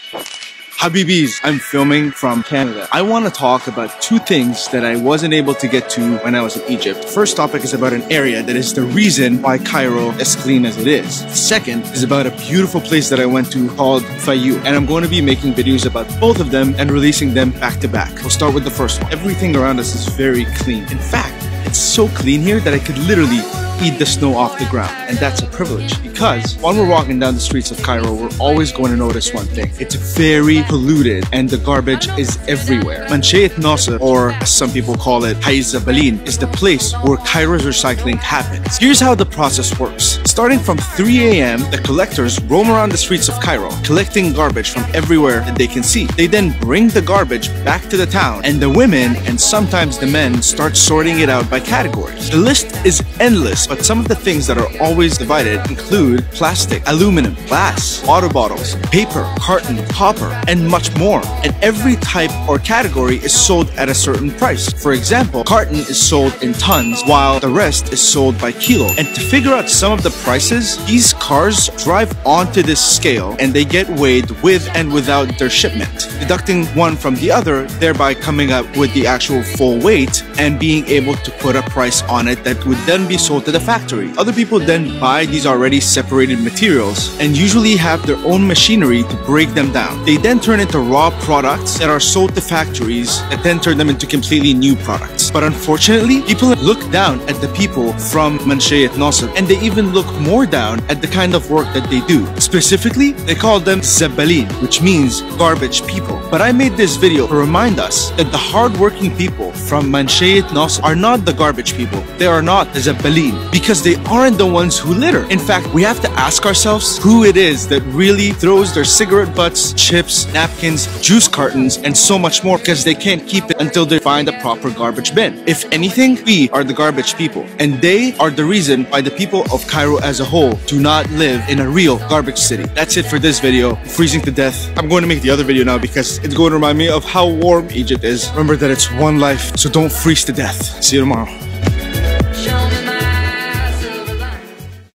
Habibis, I'm filming from Canada. I want to talk about two things that I wasn't able to get to when I was in Egypt. First topic is about an area that is the reason why Cairo is clean as it is. Second is about a beautiful place that I went to called Fayou. And I'm going to be making videos about both of them and releasing them back to back. We'll start with the first one. Everything around us is very clean. In fact, it's so clean here that I could literally eat the snow off the ground, and that's a privilege because when we're walking down the streets of Cairo, we're always going to notice one thing. It's very polluted and the garbage is everywhere. الناس, or as some people call it, Are The Zabaleen, is the place where Cairo's recycling happens. Here's how the process works. Starting from 3 a.m., the collectors roam around the streets of Cairo, collecting garbage from everywhere that they can see. They then bring the garbage back to the town, and the women and sometimes the men start sorting it out by categories. The list is endless, but some of the things that are always divided include plastic, aluminum, glass, water bottles, paper, carton, copper, and much more. And every type or category is sold at a certain price. For example, carton is sold in tons, while the rest is sold by kilo. And to figure out some of the prices, these cars drive onto this scale and they get weighed with and without their shipment, deducting one from the other, thereby coming up with the actual full weight and being able to put a price on it that would then be sold to the factory. Other people then buy these already separated materials and usually have their own machinery to break them down. They then turn into raw products that are sold to factories that then turn them into completely new products. But unfortunately, people look down at the people from الناس, and they even look more down at the kind of work that they do. Specifically, they call them Zabaleen, which means garbage people. But I made this video to remind us that the hardworking people from الناس are not the garbage people. They are not the Zabaleen, because they aren't the ones who litter. In fact, we have to ask ourselves who it is that really throws their cigarette butts, chips, napkins, juice cartons, and so much more, because they can't keep it until they find a proper garbage bin. If anything, we are the garbage people, and they are the reason why the people of Cairo as a whole do not live in a real garbage city. That's it for this video. I'm freezing to death. I'm going to make the other video now because it's going to remind me of how warm Egypt is. Remember that it's one life, so don't freeze to death. See you tomorrow.